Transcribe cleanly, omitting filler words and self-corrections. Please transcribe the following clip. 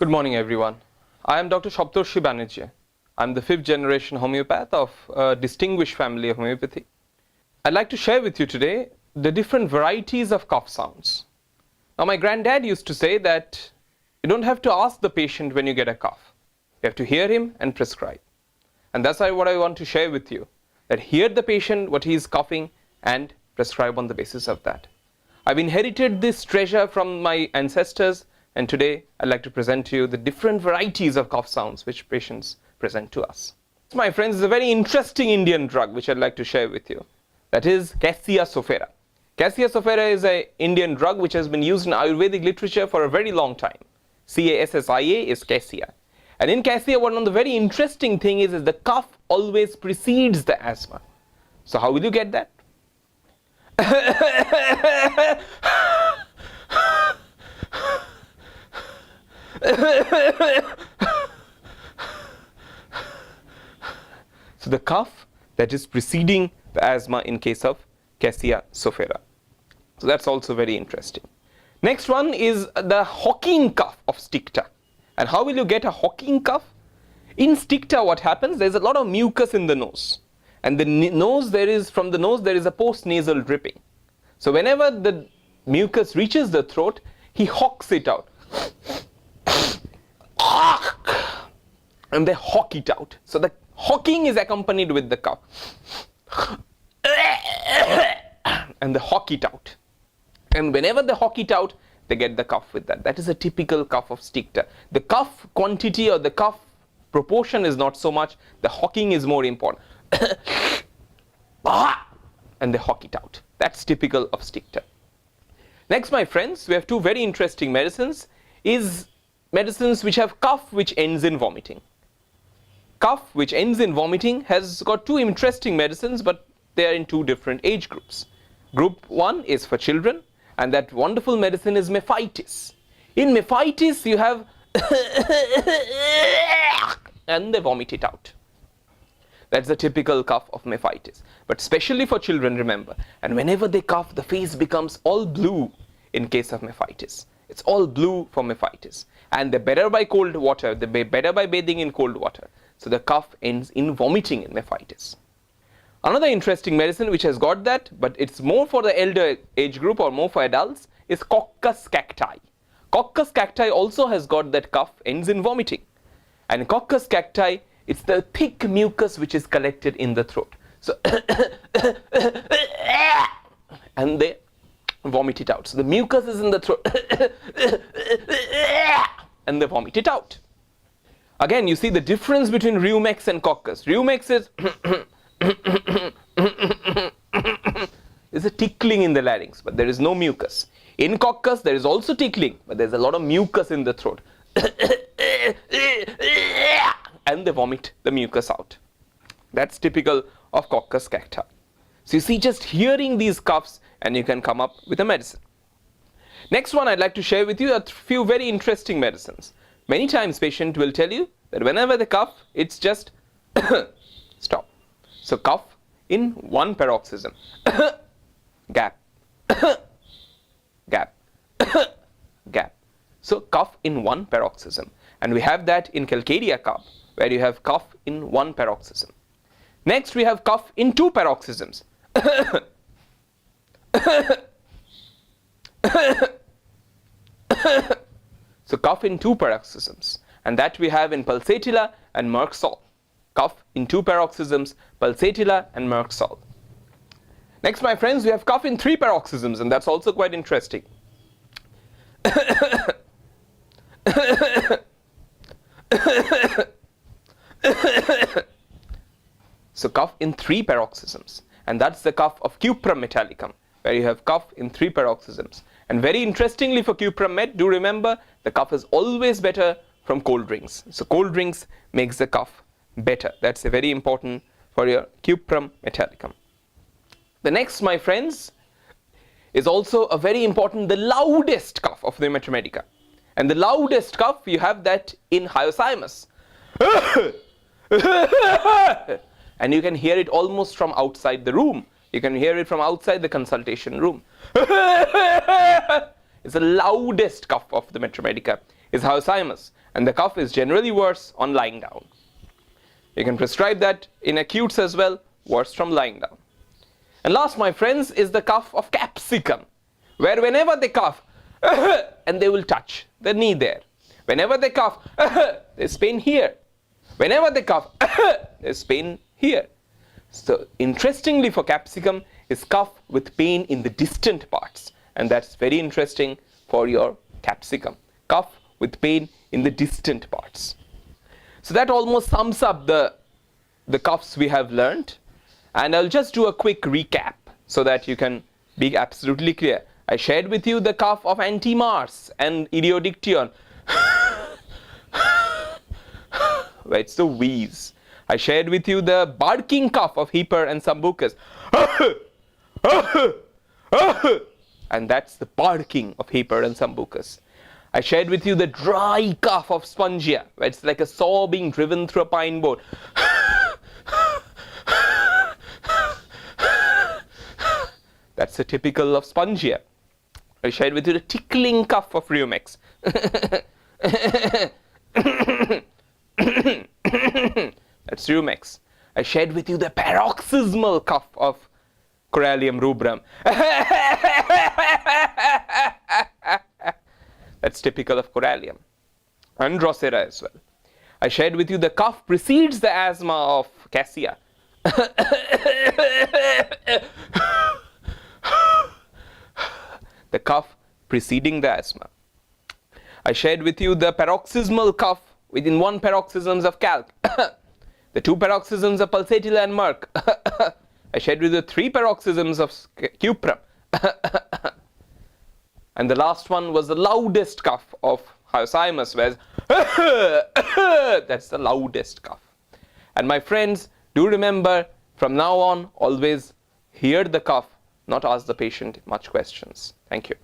Good morning, everyone. I am Dr. Saptarshi Banerjee. I am the 5th generation homeopath of a distinguished family of homeopathy. I'd like to share with you today the different varieties of cough sounds. Now, my granddad used to say that you don't have to ask the patient when you get a cough. You have to hear him and prescribe. And that's what I want to share with you, that hear the patient, what he is coughing, and prescribe on the basis of that. I've inherited this treasure from my ancestors, and today I'd like to present to you the different varieties of cough sounds which patients present to us. So my friends, is a very interesting Indian drug which I'd like to share with you. That is Cassia sophera. Cassia sophera is an Indian drug which has been used in Ayurvedic literature for a very long time. Cassia is Cassia. And in Cassia, one of the very interesting thing is the cough always precedes the asthma. So how will you get that? So the cough that is preceding the asthma in case of Cassia sophera. So that's also very interesting. Next one is the hawking cough of Sticta. And how will you get a hawking cough? In Sticta, what happens? There's a lot of mucus in the nose. And from the nose there is a post-nasal dripping. So whenever the mucus reaches the throat, he hawks it out. And they hawk it out. So the hawking is accompanied with the cough. And they hawk it out. And whenever they hawk it out, they get the cough with that. That is a typical cough of Sticta. The cough quantity or the cough proportion is not so much. The hawking is more important. And they hawk it out. That's typical of Sticta. Next, my friends, we have two very interesting medicines. Medicines which have cough which ends in vomiting. Cough which ends in vomiting has got two interesting medicines, but they are in two different age groups. Group 1 is for children, and that wonderful medicine is mephitis. In mephitis, you have and they vomit it out. That's the typical cough of mephitis. But especially for children, remember, and whenever they cough, the face becomes all blue in case of mephitis. It's all blue for mephitis. And they're better by cold water, they're better by bathing in cold water. So the cough ends in vomiting in mephitis. Another interesting medicine which has got that, but it's more for the elder age group or more for adults, is Coccus cacti. Coccus cacti also has got that cough ends in vomiting. And Coccus cacti, it's the thick mucus which is collected in the throat. So and they vomit it out. So the mucus is in the throat and they vomit it out. Again, you see the difference between Rheumex and Coccus. Rheumex is a tickling in the larynx, but there is no mucus. In Coccus, there is also tickling, but there's a lot of mucus in the throat. And they vomit the mucus out. That's typical of Coccus cacti. So you see, just hearing these coughs and you can come up with a medicine. Next one I'd like to share with you a few very interesting medicines. Many times patient will tell you that whenever they cough, it's just stop. So cough in one paroxysm. Gap. Gap. Gap. So cough in one paroxysm. And we have that in Calcaria cough, where you have cough in one paroxysm. Next, we have cough in two paroxysms. So cough in two paroxysms. And that we have in Pulsatilla and Merksol. Cough in two paroxysms, Pulsatilla and Merksol. Next, my friends, we have cough in three paroxysms, and that's also quite interesting. So cough in three paroxysms, and that's the cough of Cuprum metallicum, where you have cough in three paroxysms. And very interestingly for Cuprum met, do remember the cough is always better from cold drinks. So cold drinks makes the cough better. That's a very important for your Cuprum metallicum. The next, my friends, is also a very important, the loudest cough of the Rheumatoid medica. And the loudest cough, you have that in Hyoscyamus. And you can hear it almost from outside the room. You can hear it from outside the consultation room. It's the loudest cough of the Rheumatoid medica. is hyoscyamus, and the cough is generally worse on lying down. You can prescribe that in acutes as well, worse from lying down. And last, my friends, is the cough of capsicum, where whenever they cough, and they will touch the knee there. Whenever they cough, there's pain here. Whenever they cough, there's pain here. So interestingly for capsicum is cough with pain in the distant parts, and that's very interesting for your capsicum. Cough with pain in the distant parts. So that almost sums up the coughs we have learned, and I'll just do a quick recap so that you can be absolutely clear. I shared with you the cough of anti-Mars and idiodiction, where it's the wheeze. I shared with you the barking cough of Hipper and Sambucus, and that's the barking of Hipper and Sambucus. I shared with you the dry cough of Spongia, where it's like a saw being driven through a pine board. That's the typical of Spongia. I shared with you the tickling cough of Rheumex. That's Rheumex. I shared with you the paroxysmal cough of Corallium rubrum. That's typical of Corallium. And Drosera as well. I shared with you the cough precedes the asthma of Cassia. The cough preceding the asthma. I shared with you the paroxysmal cough within one paroxysms of calc. The two paroxysms of pulsatilla and Merck. I shared with you the three paroxysms of cuprum. And the last one was the loudest cough of hyoscyamus, whereas that's the loudest cough. And my friends, do remember, from now on, always hear the cough, not ask the patient much questions. Thank you.